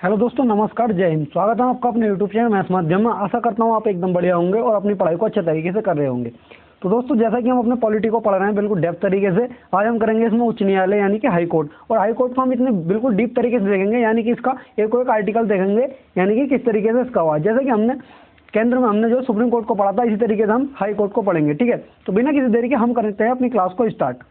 Hello दोस्तों, नमस्कार, जय हिंद। स्वागत है आपका अपने यूट्यूब चैनल मैथ्स माध्यम में। आशा करता हूँ आप एकदम बढ़िया होंगे और अपनी पढ़ाई को अच्छे तरीके से कर रहे होंगे। तो दोस्तों, जैसा कि हम अपने पॉलिटी को पढ़ रहे हैं बिल्कुल डेप्थ तरीके से, आज हम करेंगे इसमें उच्च न्यायालय यानी कि हाई कोर्ट। और हाई कोर्ट को हम इतने बिल्कुल डीप तरीके से देखेंगे, यानी कि इसका एक एक आर्टिकल देखेंगे, यानी कि किस तरीके से इसका हुआ। जैसे कि हमने केंद्र में हमने जो सुप्रीम कोर्ट को पढ़ा था, इसी तरीके से हम हाई कोर्ट को पढ़ेंगे। ठीक है, तो बिना किसी देरी के हम करते हैं अपनी क्लास को स्टार्ट।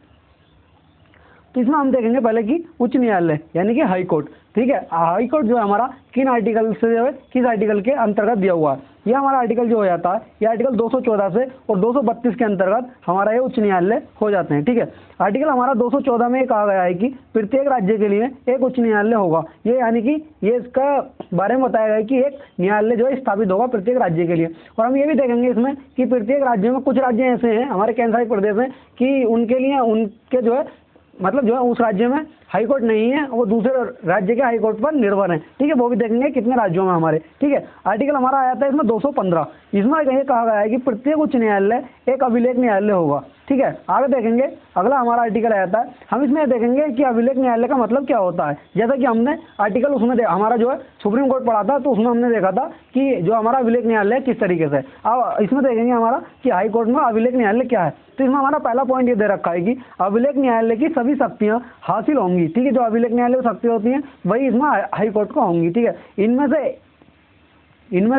तो इसमें हम देखेंगे पहले कि उच्च न्यायालय यानी कि हाई कोर्ट। ठीक है, हाई कोर्ट जो है हमारा किन आर्टिकल से जो है, किस आर्टिकल के अंतर्गत दिया हुआ है। यह हमारा आर्टिकल जो हो जाता है, यह आर्टिकल 214 से और 232 के अंतर्गत हमारा ये उच्च न्यायालय हो जाते हैं। ठीक है, आर्टिकल हमारा 214 में कहा गया है कि प्रत्येक राज्य के लिए एक उच्च न्यायालय होगा। ये यानी कि ये इसका बारे में बताया गया है कि एक न्यायालय जो है स्थापित होगा प्रत्येक राज्य के लिए। और हम ये भी देखेंगे इसमें कि प्रत्येक राज्य में कुछ राज्य ऐसे हैं हमारे केंद्र शासित प्रदेश में कि उनके लिए उनके जो है मतलब जो है उस राज्य में हाई कोर्ट नहीं है, वो दूसरे राज्य के हाई कोर्ट पर निर्भर है। ठीक है, वो भी देखेंगे कितने राज्यों में हमारे। ठीक है, आर्टिकल हमारा आया था इसमें 215। इसमें ये कहा गया है कि प्रत्येक उच्च न्यायालय एक अभिलेख न्यायालय होगा। ठीक है, आगे देखेंगे अगला हमारा आर्टिकल आया था, हम इसमें देखेंगे कि अभिलेख न्यायालय का मतलब क्या होता है। जैसा कि हमने आर्टिकल उसमें हमारा जो है सुप्रीम कोर्ट पढ़ा था, तो उसमें हमने देखा था कि जो हमारा अभिलेख न्यायालय किस तरीके से। अब इसमें देखेंगे हमारा कि हाई कोर्ट में अभिलेख न्यायालय क्या है। तो इसमें हमारा पहला पॉइंट ये दे रखा है कि अभिलेख न्यायालय की सभी शक्तियां हासिल होंगी। ठीक है, जो अभिलेख न्यायालय की शक्ति होती हैं वही इसमें हाई कोर्ट को होंगी। ठीक है, इनमें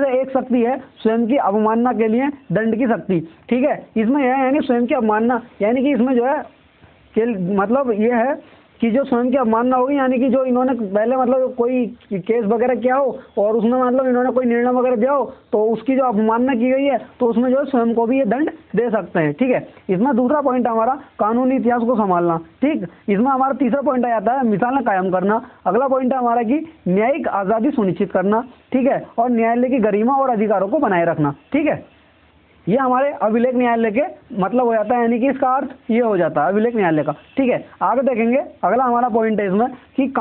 से एक शक्ति है स्वयं की अवमानना के लिए दंड की शक्ति। ठीक है, इसमें यह है यानी स्वयं की अवमानना, यानी कि इसमें जो है मतलब ये है कि जो स्वयं की अवमानना होगी, यानी कि जो इन्होंने पहले मतलब कोई केस वगैरह किया हो और उसमें मतलब इन्होंने कोई निर्णय वगैरह दिया हो, तो उसकी जो अवमानना की गई है तो उसमें जो है स्वयं को भी ये दंड दे सकते हैं। ठीक है, इसमें दूसरा पॉइंट हमारा कानूनी इतिहास को संभालना। ठीक, इसमें हमारा तीसरा पॉइंट आ जाता है मिसालें कायम करना। अगला पॉइंट है हमारा कि न्यायिक आज़ादी सुनिश्चित करना। ठीक है, और न्यायालय की गरिमा और अधिकारों को बनाए रखना। ठीक है, ये हमारे अभिलेख न्यायालय के मतलब हो जाता है, यानी कि इसका अर्थ ये हो जाता है अभिलेख न्यायालय का। ठीक है, आगे देखेंगे अगला हमारा पॉइंट है इसमें कि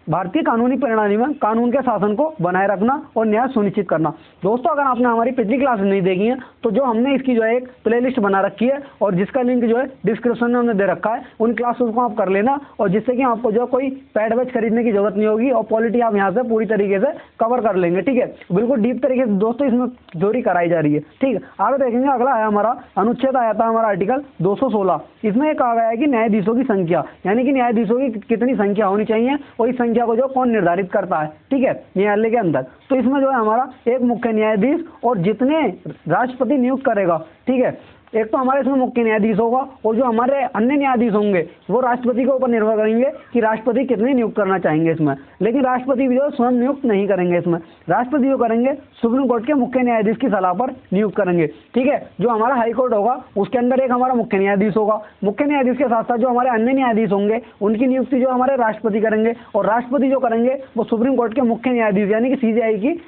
भारतीय कानूनी प्रणाली में कानून के शासन को बनाए रखना और न्याय सुनिश्चित करना। दोस्तों, अगर आपने हमारी पिछली क्लास नहीं देखी है तो जो हमने इसकी जो है एक प्लेलिस्ट बना रखी है और जिसका लिंक जो है डिस्क्रिप्शन में हमने दे रखा है, उन क्लासेस को आप कर लेना, और जिससे कि आपको जो कोई पैड वैच खरीदने की जरूरत नहीं होगी और पॉलिटी आप यहाँ से पूरी तरीके से कवर कर लेंगे। ठीक है, बिल्कुल डीप तरीके से दोस्तों इसमें थ्योरी कराई जा रही है। ठीक है, आगे देखेंगे अगला है हमारा अनुच्छेद आया था हमारा आर्टिकल 216। इसमें कहा गया है कि न्यायाधीशों की संख्या, यानी कि न्यायाधीशों की कितनी संख्या होनी चाहिए और इस संख्या को जो कौन निर्धारित करता है। ठीक है, न्यायालय के अंदर। तो इसमें जो है हमारा एक मुख्य न्यायाधीश और जितने राष्ट्रपति नियुक्त करेगा। ठीक है, एक तो हमारे इसमें मुख्य न्यायाधीश होगा और जो हमारे अन्य न्यायाधीश होंगे वो राष्ट्रपति के ऊपर निर्भर करेंगे कि राष्ट्रपति कितने नियुक्त करना चाहेंगे इसमें। लेकिन राष्ट्रपति भी जो स्वयं नियुक्त नहीं करेंगे इसमें, राष्ट्रपति जो करेंगे सुप्रीम कोर्ट के मुख्य न्यायाधीश की सलाह पर नियुक्त करेंगे। ठीक है, जो हमारा हाई कोर्ट होगा उसके अंदर एक हमारा मुख्य न्यायाधीश होगा। मुख्य न्यायाधीश के साथ साथ जो हमारे अन्य न्यायाधीश होंगे उनकी नियुक्ति जो हमारे राष्ट्रपति करेंगे, और राष्ट्रपति जो करेंगे वो सुप्रीम कोर्ट के मुख्य न्यायाधीश यानी कि सीजेआई की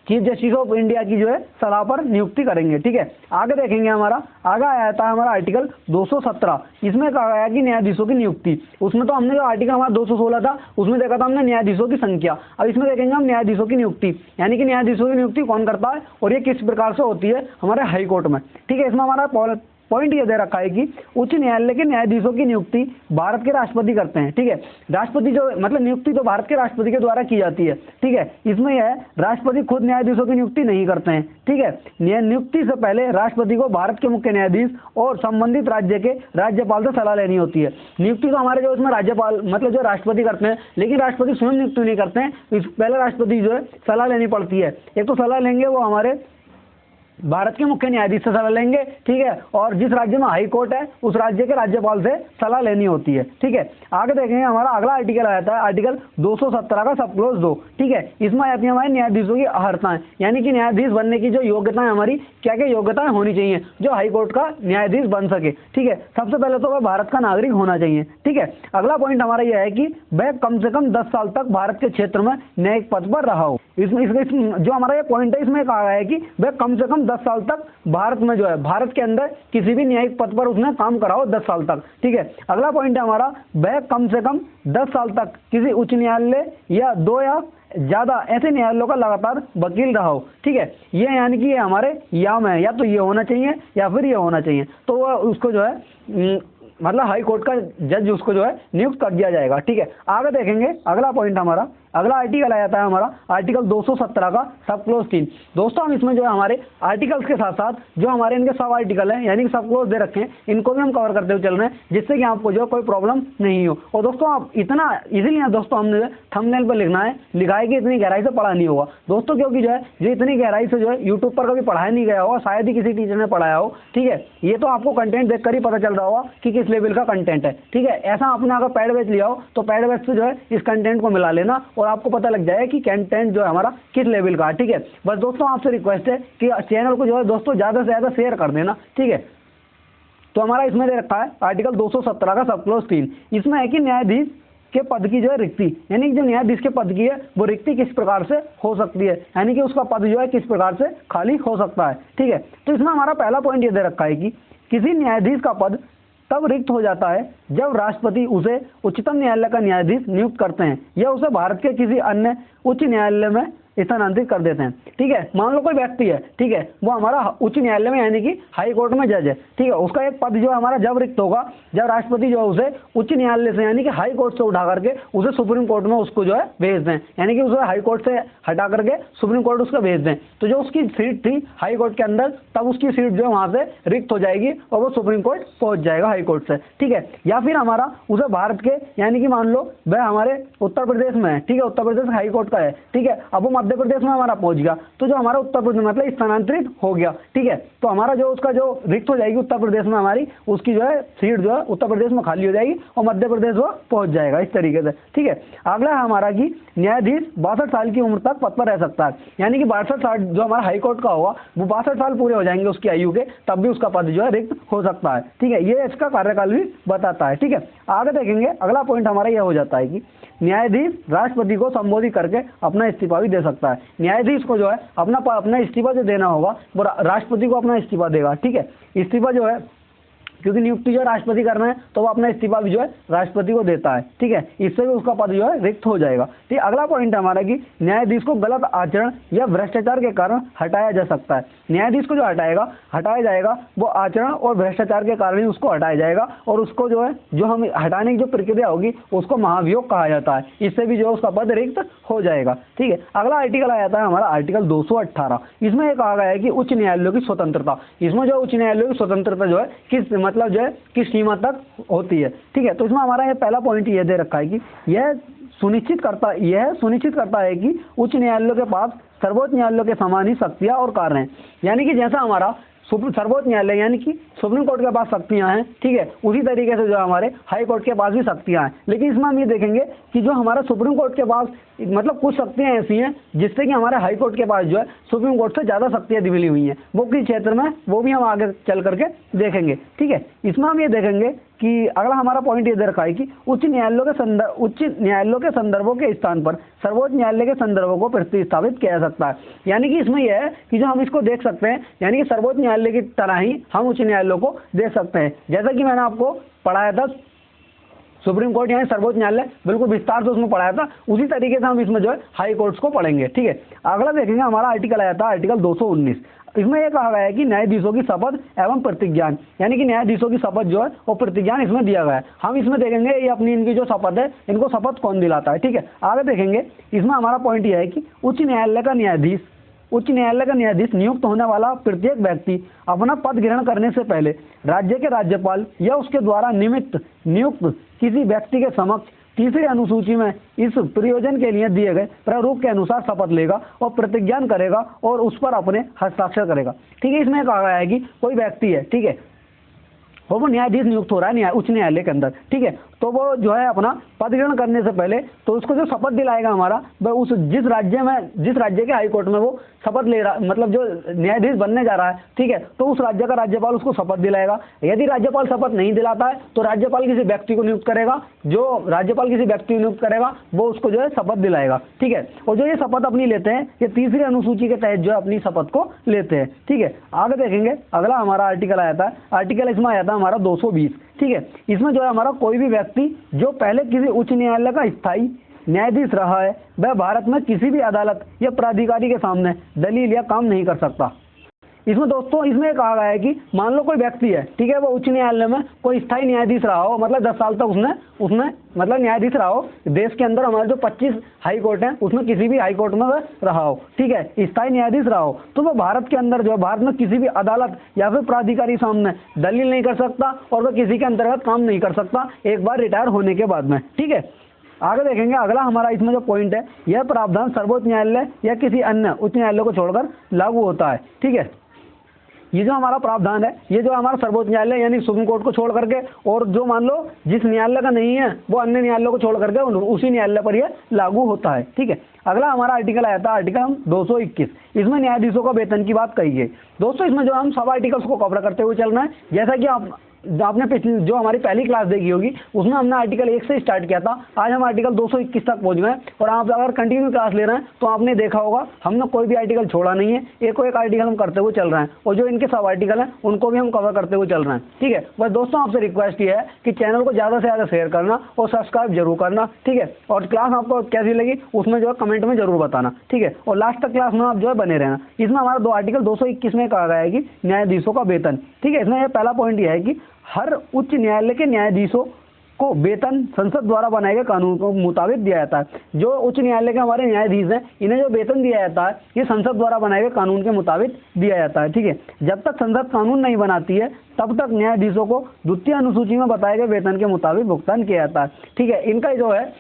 चीफ जस्टिस ऑफ इंडिया की जो है सलाह पर नियुक्ति करेंगे। ठीक है, आगे देखेंगे हमारा आगे आया था हमारा आर्टिकल 217। इसमें कहा गया कि न्यायाधीशों की नियुक्ति, उसमें तो हमने जो आर्टिकल हमारा 216 था उसमें देखा था हमने न्यायाधीशों की संख्या। अब इसमें देखेंगे हम न्यायाधीशों की नियुक्ति, यानी कि न्यायाधीशों की नियुक्ति कौन करता है और ये किस प्रकार से होती है हमारे हाई कोर्ट में। ठीक है, इसमें हमारा पॉइंट ये दे रखा है कि उच्च न्यायालय के न्यायाधीशों की नियुक्ति भारत के राष्ट्रपति करते हैं। ठीक है, राष्ट्रपति जो मतलब नियुक्ति तो भारत के राष्ट्रपति के द्वारा की जाती है। ठीक है, इसमें यह है राष्ट्रपति खुद न्यायाधीशों की नियुक्ति नहीं करते हैं। ठीक है, नियुक्ति से पहले राष्ट्रपति को भारत के मुख्य न्यायाधीश और संबंधित राज्य के राज्यपाल से सलाह लेनी होती है। नियुक्ति तो हमारे जो इसमें राज्यपाल मतलब जो राष्ट्रपति करते हैं, लेकिन राष्ट्रपति स्वयं नियुक्ति नहीं करते हैं, पहले राष्ट्रपति जो है सलाह लेनी पड़ती है। एक तो सलाह लेंगे वो हमारे भारत के मुख्य न्यायाधीश से सलाह लेंगे। ठीक है, और जिस राज्य में हाई कोर्ट है उस राज्य के राज्यपाल से सलाह लेनी होती है। ठीक है, आगे देखेंगे हमारा अगला आर्टिकल आया था आर्टिकल 217 का सब क्लोज 2। ठीक है, इसमें आती है हमारे न्यायाधीशों की अर्हताएं, यानी कि न्यायाधीश बनने की जो योग्यताएं हमारी क्या क्या योग्यताएं होनी चाहिए जो हाई कोर्ट का न्यायाधीश बन सके। ठीक है, सबसे पहले तो वह भारत का नागरिक होना चाहिए। ठीक है, अगला पॉइंट हमारा यह है कि वह कम से कम 10 साल तक भारत के क्षेत्र में न्यायिक पद पर रहा हो। इसमें जो हमारा ये पॉइंट है इसमें कहा गया है कि वह कम से कम 10 साल तक भारत में जो है भारत के अंदर किसी भी न्यायिक पद पर उसने काम करा हो 10 साल तक। ठीक है, अगला पॉइंट है हमारा वह कम से कम 10 साल तक किसी उच्च न्यायालय या 2 या ज्यादा ऐसे न्यायालयों का लगातार वकील रहा हो। ठीक है, ये यानी कि ये हमारे या में या तो ये होना चाहिए या फिर ये होना चाहिए, तो वह उसको जो है मतलब हाई कोर्ट का जज उसको जो है नियुक्त कर दिया जाएगा। ठीक है, आगे देखेंगे अगला पॉइंट हमारा, अगला आर्टिकल आ जाता है हमारा आर्टिकल 217 का सब क्लोज 3। दोस्तों हम इसमें जो है हमारे आर्टिकल्स के साथ साथ जो हमारे इनके सब आर्टिकल हैं यानी कि सब क्लोज दे रखे हैं, इनको भी हम कवर करते हुए चल रहे हैं जिससे कि आपको जो है कोई प्रॉब्लम नहीं हो। और दोस्तों आप इतना इजीली दोस्तों हमने थंबनेल पर लिखा है कि इतनी गहराई से पढ़ा नहीं होगा दोस्तों, क्योंकि जो है जो इतनी गहराई से जो है यूट्यूब पर कभी पढ़ाया नहीं गया होगा, शायद ही किसी टीचर ने पढ़ाया हो। ठीक है, ये तो आपको कंटेंट देखकर ही पता चल रहा होगा कि किस लेवल का कंटेंट है। ठीक है, ऐसा आपने अगर पैड बैच लिया हो तो पैड बैच से जो है इस कंटेंट को मिला लेना और आपको पता लग जाए कि कंटेंट जो है हमारा किस लेवल का है। ठीक है, बस दोस्तों आपसे रिक्वेस्ट है कि चैनल को जो है दोस्तों ज़्यादा से ज़्यादा शेयर कर देना। ठीक है, तो हमारा इसमें दे रखा है आर्टिकल 217 का सब क्लोज 3। इसमें है कि न्यायाधीश के पद की जो है रिक्ति, यानी कि जो न्यायाधीश के पद की है वो रिक्ति किस प्रकार से हो सकती है, यानी कि उसका पद जो है किस प्रकार से खाली हो सकता है। ठीक है, तो इसमें हमारा पहला पॉइंट ये दे रखा है कि किसी न्यायाधीश का पद तब रिक्त हो जाता है जब राष्ट्रपति उसे उच्चतम न्यायालय का न्यायाधीश नियुक्त करते हैं या उसे भारत के किसी अन्य उच्च न्यायालय में स्थानांतरित कर देते हैं। ठीक है, मान लो कोई व्यक्ति है, ठीक है, वो हमारा उच्च न्यायालय में यानी कि हाई कोर्ट में जज है। ठीक है, उसका एक पद जो है हमारा जब रिक्त होगा जब राष्ट्रपति जो है उसे उच्च न्यायालय से यानी कि हाई कोर्ट से उठा करके उसे सुप्रीम कोर्ट में उसको जो है भेज दें, यानी कि उसे हाई कोर्ट से हटा करके सुप्रीम कोर्ट उसका भेज दें, तो जो उसकी सीट थी हाई कोर्ट के अंदर तब उसकी सीट जो है वहां से रिक्त हो जाएगी और वो सुप्रीम कोर्ट पहुंच जाएगा हाई कोर्ट से। ठीक है, या फिर हमारा उसे भारत के यानी कि मान लो वह हमारे उत्तर प्रदेश में है। ठीक है, उत्तर प्रदेश हाई कोर्ट का है। ठीक है, अब वो मध्य प्रदेश में हमारा पहुंच गया तो जो हमारा उत्तर प्रदेश मतलब स्थानांतरित हो गया। ठीक है, तो हमारा जो उसका जो रिक्त हो जाएगी उत्तर प्रदेश में हमारी उसकी जो है सीट जो है उत्तर प्रदेश में खाली हो जाएगी और मध्य प्रदेश वो पहुंच जाएगा इस तरीके से। ठीक है, अगला है हमारा कि न्यायाधीश 62 साल की उम्र तक पद पर रह सकता है, यानी कि 62 साल जो हमारा हाई कोर्ट का होगा वो 62 साल पूरे हो जाएंगे उसकी आयु के, तब भी उसका पद जो है रिक्त हो सकता है। ठीक है, ये इसका कार्यकाल भी बताता है। ठीक है, आगे देखेंगे अगला पॉइंट हमारा यह हो जाता है कि न्यायाधीश राष्ट्रपति को संबोधित करके अपना इस्तीफा भी दे सकता है। न्यायाधीश को जो है अपना इस्तीफा जो देना होगा वो राष्ट्रपति को अपना इस्तीफा देगा। ठीक है, इस्तीफा जो है क्योंकि नियुक्ति जो राष्ट्रपति कर रहे हैं तो वो अपना इस्तीफा भी जो है राष्ट्रपति को देता है। ठीक है, इससे भी उसका पद जो है रिक्त हो जाएगा। ठीक, अगला पॉइंट हमारा कि न्यायाधीश को गलत आचरण या भ्रष्टाचार के कारण हटाया जा सकता है। न्यायाधीश को जो हटाया जाएगा वो आचरण और भ्रष्टाचार के कारण ही उसको हटाया जाएगा और उसको जो है जो हम हटाने की जो प्रक्रिया होगी उसको महाभियोग कहा जाता है, इससे भी जो उसका पद रिक्त हो जाएगा। ठीक है, अगला आर्टिकल आ जाता है हमारा आर्टिकल 218। इसमें एक कहा गया है कि उच्च न्यायालयों की स्वतंत्रता, इसमें जो उच्च न्यायालयों की स्वतंत्रता जो है किस मतलब जो है किस सीमा तक होती है। ठीक है, तो इसमें हमारा ये पहला पॉइंट ये दे रखा है कि यह सुनिश्चित करता है कि उच्च न्यायालयों के पास सर्वोच्च न्यायालयों के समान ही शक्तियां और कार्य हैं, यानी कि जैसा हमारा सर्वोच्च न्यायालय यानी कि सुप्रीम कोर्ट के पास शक्तियां हैं। ठीक है, उसी तरीके से जो हमारे हाई कोर्ट के पास भी शक्तियां हैं, लेकिन इसमें हम ये देखेंगे कि जो हमारा सुप्रीम कोर्ट के पास मतलब कुछ शक्तियां ऐसी हैं जिससे कि हमारे हाई कोर्ट के पास जो है सुप्रीम कोर्ट से ज़्यादा शक्तियां मिली हुई हैं, वो किस क्षेत्र में वो भी हम आगे चल करके देखेंगे। ठीक है, इसमें हम ये देखेंगे कि अगला हमारा पॉइंट ये दे रखा है कि उच्च न्यायालयों के संदर्भों के स्थान पर सर्वोच्च न्यायालय के संदर्भों को प्रतिस्थापित किया जा सकता है, यानी कि इसमें यह है कि जो हम इसको देख सकते हैं यानी कि सर्वोच्च न्यायालय की तरह ही हम उच्च न्यायालयों को देख सकते हैं। जैसा कि मैंने आपको पढ़ाया था सुप्रीम कोर्ट यानी सर्वोच्च न्यायालय बिल्कुल विस्तार से उसमें पढ़ाया था, उसी तरीके से हम इसमें जो है हाई कोर्ट्स को पढ़ेंगे। ठीक है, अगला देखेंगे हमारा आर्टिकल आया था आर्टिकल 219। इसमें यह कहा गया है कि न्यायाधीशों की शपथ एवं प्रतिज्ञान, यानी कि न्यायाधीशों की शपथ जो है वो प्रतिज्ञान इसमें दिया गया है। हम इसमें देखेंगे ये अपनी इनकी जो शपथ है इनको शपथ कौन दिलाता है। ठीक है, आगे देखेंगे इसमें हमारा पॉइंट यह है कि उच्च न्यायालय का न्यायाधीश नियुक्त होने वाला प्रत्येक व्यक्ति अपना पद ग्रहण करने से पहले राज्य के राज्यपाल या उसके द्वारा नियुक्त किसी व्यक्ति के समक्ष तीसरी अनुसूची में इस प्रयोजन के लिए दिए गए प्रारूप के अनुसार शपथ लेगा और प्रतिज्ञान करेगा और उस पर अपने हस्ताक्षर करेगा। ठीक है, इसमें कहा गया है कि कोई व्यक्ति है, ठीक है, वो न्यायाधीश नियुक्त हो रहा है उच्च न्यायालय के अंदर। ठीक है, तो वो जो है अपना पद ग्रहण करने से पहले तो उसको जो शपथ दिलाएगा हमारा वह उस जिस राज्य के हाई कोर्ट में वो शपथ ले रहा मतलब जो न्यायाधीश बनने जा रहा है, ठीक है, तो उस राज्य का राज्यपाल उसको शपथ दिलाएगा। यदि राज्यपाल शपथ नहीं दिलाता है तो राज्यपाल किसी व्यक्ति को नियुक्त करेगा, जो राज्यपाल किसी व्यक्ति को नियुक्त करेगा वो उसको जो है शपथ दिलाएगा। ठीक है, और जो ये शपथ अपनी लेते हैं ये तीसरी अनुसूची के तहत जो है अपनी शपथ को लेते हैं। ठीक है, आगे देखेंगे अगला हमारा आर्टिकल आया था, आर्टिकल इसमें आया था हमारा 220। ठीक है, इसमें जो है हमारा कोई भी व्यक्ति जो पहले किसी उच्च न्यायालय का स्थायी न्यायाधीश रहा है वह भारत में किसी भी अदालत या प्राधिकारी के सामने दलील या काम नहीं कर सकता। इसमें दोस्तों इसमें कहा गया है कि मान लो कोई व्यक्ति है, ठीक है, वो उच्च न्यायालय में कोई स्थायी न्यायाधीश रहा हो, मतलब 10 साल तक उसने उसमें मतलब न्यायाधीश रहा हो। देश के अंदर हमारे जो 25 हाई कोर्ट हैं उसमें किसी भी हाई कोर्ट में वह रहा हो, ठीक है, स्थायी न्यायाधीश रहा हो, तो वह भारत के अंदर जो है भारत में किसी भी अदालत या फिर प्राधिकारी सामने दलील नहीं कर सकता और वह किसी के अंतर्गत काम नहीं कर सकता एक बार रिटायर होने के बाद में, ठीक है। आगे देखेंगे अगला हमारा इसमें जो पॉइंट है, यह प्रावधान सर्वोच्च न्यायालय या किसी अन्य उच्च न्यायालय को छोड़कर लागू होता है, ठीक है। ये जो हमारा प्रावधान है, ये जो हमारा सर्वोच्च न्यायालय यानी सुप्रीम कोर्ट को छोड़ करके, और जो मान लो जिस न्यायालय का नहीं है वो अन्य न्यायालयों को छोड़ करके उसी न्यायालय पर यह लागू होता है, ठीक है। अगला हमारा आर्टिकल आया था आर्टिकल 221, इसमें न्यायाधीशों का वेतन की बात कही गई। दोस्तों इसमें जो हम सब आर्टिकल्स को कवर करते हुए चल रहे हैं, जैसा कि आपने पिछली जो हमारी पहली क्लास देखी होगी उसमें हमने आर्टिकल 1 से स्टार्ट किया था, आज हम आर्टिकल 221 तक पहुंच गए। और आप अगर कंटिन्यू क्लास ले रहे हैं तो आपने देखा होगा हमने कोई भी आर्टिकल छोड़ा नहीं है, एक आर्टिकल हम करते हुए चल रहे हैं, और जो इनके सब आर्टिकल हैं उनको भी हम कवर करते हुए चल रहे हैं, ठीक है। बस दोस्तों आपसे रिक्वेस्ट ये है कि चैनल को ज़्यादा से ज़्यादा शेयर करना और सब्सक्राइब जरूर करना, ठीक है। और क्लास आपको कैसी लगी उसमें जो है कमेंट में जरूर बताना, ठीक है। और लास्ट तक क्लास में आप जो है बने रहना। इसमें हमारा दो आर्टिकल 221 में कहा गया है कि न्यायाधीशों का वेतन, ठीक है। इसमें पहला पॉइंट यह है कि हर उच्च न्यायालय के न्यायाधीशों को वेतन संसद द्वारा बनाए गए कानून के मुताबिक दिया जाता है। जो उच्च न्यायालय के हमारे न्यायाधीश हैं इन्हें जो वेतन दिया जाता है ये संसद द्वारा बनाए गए कानून के मुताबिक दिया जाता है, ठीक है। जब तक संसद कानून नहीं बनाती है तब तक न्यायाधीशों को द्वितीय अनुसूची में बताए गए वेतन के मुताबिक भुगतान किया जाता है, ठीक है। इनका जो है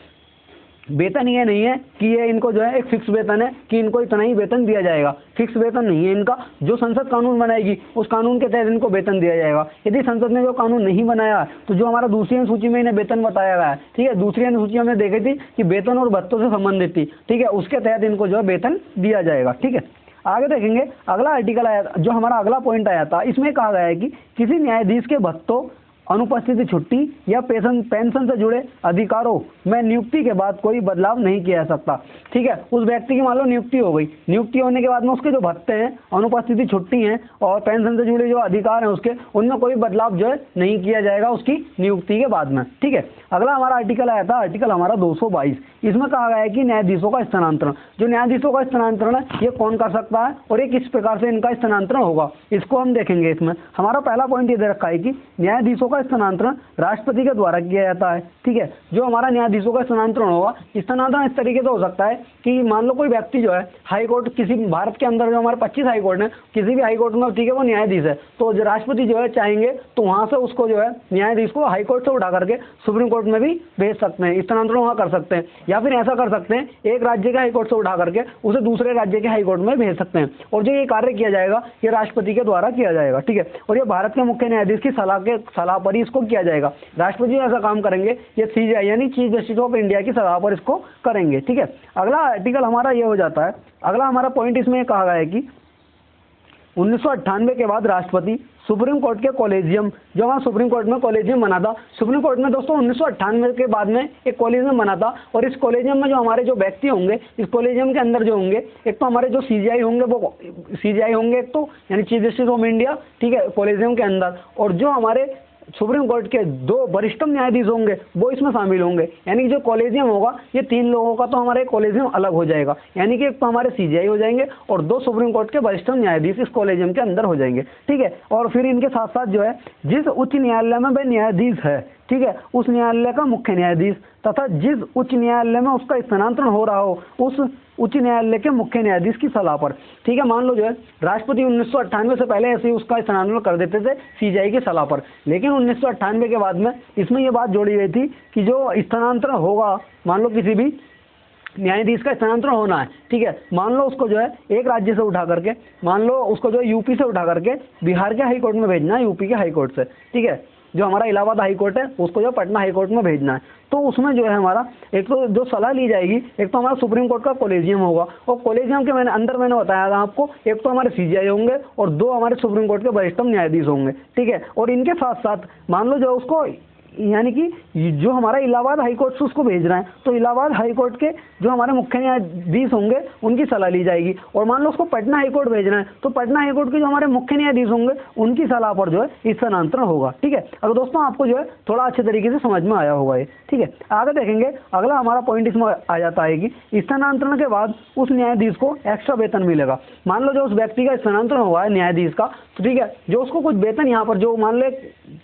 वेतन ये नहीं है कि ये इनको जो है एक फिक्स वेतन है कि इनको इतना ही वेतन दिया जाएगा, फिक्स वेतन नहीं है इनका। जो संसद कानून बनाएगी उस कानून के तहत इनको वेतन दिया जाएगा। यदि संसद ने जो कानून नहीं बनाया तो जो हमारा दूसरी अनुसूची में इन्हें वेतन बताया गया है, ठीक है, दूसरी अनुसूची हमने देखी थी कि वेतन और भत्तों से संबंधित थी, ठीक है, उसके तहत इनको जो है वेतन दिया जाएगा, ठीक है। आगे देखेंगे अगला आर्टिकल आया, जो हमारा अगला पॉइंट आया था, इसमें कहा गया है कि किसी न्यायाधीश के भत्तों, अनुपस्थिति छुट्टी या पेंशन से जुड़े अधिकारों में नियुक्ति के बाद कोई बदलाव नहीं किया जा सकता, ठीक है। उस व्यक्ति की मान लो नियुक्ति हो गई, नियुक्ति होने के बाद में उसके जो भत्ते हैं, अनुपस्थिति छुट्टी हैं और पेंशन से जुड़े जो अधिकार हैं उसके, उनमें कोई बदलाव जो है नहीं किया जाएगा उसकी नियुक्ति के बाद में, ठीक है। अगला हमारा आर्टिकल आया था आर्टिकल हमारा 222, इसमें कहा गया है कि न्यायाधीशों का स्थानांतरण, जो न्यायाधीशों का स्थानांतरण है ये कौन कर सकता है और ये किस प्रकार से इनका स्थानांतरण होगा, इसको हम देखेंगे। इसमें हमारा पहला पॉइंट ये दे रखा है कि न्यायाधीशों का स्थानांतरण राष्ट्रपति के द्वारा किया जाता है, ठीक है। जो हमारा न्यायाधीशों का स्थानांतरण होगा, स्थानांतरण इस तरीके से हो सकता है कि मान लो कोई व्यक्ति जो है हाई कोर्ट, किसी भारत के अंदर जो हमारे 25 हाई कोर्ट है, किसी भी हाई कोर्ट में, ठीक है, वो न्यायाधीश है, तो जो राष्ट्रपति जो है चाहेंगे तो वहां से उसको जो है न्यायाधीश को हाई कोर्ट से उठा करके सुप्रीम कोर्ट में भी भेज सकते हैं, स्थानांतरण वहां कर सकते हैं। या फिर ऐसा कर सकते हैं एक राज्य के हाई कोर्ट से उठा करके उसे दूसरे राज्य के हाई कोर्ट में भेज सकते हैं, और जो ये कार्य किया जाएगा ये राष्ट्रपति के द्वारा किया जाएगा, ठीक है। और ये भारत के मुख्य न्यायाधीश की सलाह पर ही इसको किया जाएगा। राष्ट्रपति ऐसा काम करेंगे, ये सीजेआई यानी चीफ जस्टिस ऑफ इंडिया की सलाह पर इसको करेंगे, ठीक है। अगला आर्टिकल हमारा ये हो जाता है, अगला हमारा पॉइंट इसमें कहा गया है कि 1998 के बाद राष्ट्रपति सुप्रीम कोर्ट के कॉलेजियम, जो हमारा सुप्रीम कोर्ट में कॉलेजियम बना था, सुप्रीम कोर्ट में दोस्तों 1998 के बाद में एक कॉलेजियम बना था, और इस कॉलेजियम में जो हमारे जो व्यक्ति होंगे इस कॉलेजियम के अंदर जो होंगे, एक तो हमारे जो सीजेआई होंगे, वो सीजेआई होंगे एक तो यानी चीफ जस्टिस ऑफ इंडिया, ठीक है, कॉलेजियम के अंदर, और जो हमारे सुप्रीम कोर्ट के 2 वरिष्ठतम न्यायाधीश होंगे वो इसमें शामिल होंगे। यानी कि जो कॉलेजियम होगा ये 3 लोगों का तो हमारे कॉलेजियम अलग हो जाएगा, यानी कि एक तो हमारे सीजेआई हो जाएंगे और 2 सुप्रीम कोर्ट के वरिष्ठतम न्यायाधीश इस कॉलेजियम के अंदर हो जाएंगे, ठीक है। और फिर इनके साथ साथ जो है जिस उच्च न्यायालय में वह न्यायाधीश है, ठीक है, उस न्यायालय का मुख्य न्यायाधीश तथा जिस उच्च न्यायालय में उसका स्थानांतरण हो रहा हो उस उच्च न्यायालय के मुख्य न्यायाधीश की सलाह पर, ठीक है। मान लो जो है राष्ट्रपति 1998 से पहले ऐसे ही उसका स्थानांतरण कर देते थे सीजेआई की सलाह पर, लेकिन 1998 के बाद में इसमें यह बात जोड़ी गई थी कि जो स्थानांतरण होगा, मान लो किसी भी न्यायाधीश का स्थानांतरण होना है, ठीक है, मान लो उसको जो है एक राज्य से उठा करके, मान लो उसको जो है यूपी से उठा करके बिहार के हाई कोर्ट में भेजना है, यूपी के हाई कोर्ट से, ठीक है, जो हमारा इलाहाबाद हाई कोर्ट है उसको जो पटना हाई कोर्ट में भेजना है, तो उसमें जो है हमारा एक तो जो सलाह ली जाएगी, एक तो हमारा सुप्रीम कोर्ट का कॉलेजियम होगा, और कॉलेजियम के मैंने बताया था आपको, एक तो हमारे सीजेआई होंगे और 2 हमारे सुप्रीम कोर्ट के वरिष्ठतम न्यायाधीश होंगे, ठीक है। और इनके साथ साथ मान लो जो उसको यानी कि जो हमारा इलाहाबाद हाई कोर्ट से उसको भेज रहे हैं, तो इलाहाबाद हाई कोर्ट के जो हमारे मुख्य न्यायाधीश होंगे उनकी सलाह ली जाएगी। और मान लो उसको पटना हाई कोर्ट भेजना है, तो पटना हाई कोर्ट के जो हमारे मुख्य न्यायाधीश होंगे उनकी सलाह पर जो है स्थानांतरण होगा। ठीक है, अगर दोस्तों आपको जो है थोड़ा अच्छे तरीके से समझ में आया होगा ये। ठीक है, आगे देखेंगे अगला हमारा पॉइंट इसमें आ जाता है कि स्थानांतरण के बाद उस न्यायाधीश को एक्स्ट्रा वेतन मिलेगा। मान लो जो उस व्यक्ति का स्थानांतरण हुआ है न्यायाधीश का, तो ठीक है, जो उसको कुछ वेतन यहाँ पर जो मान लो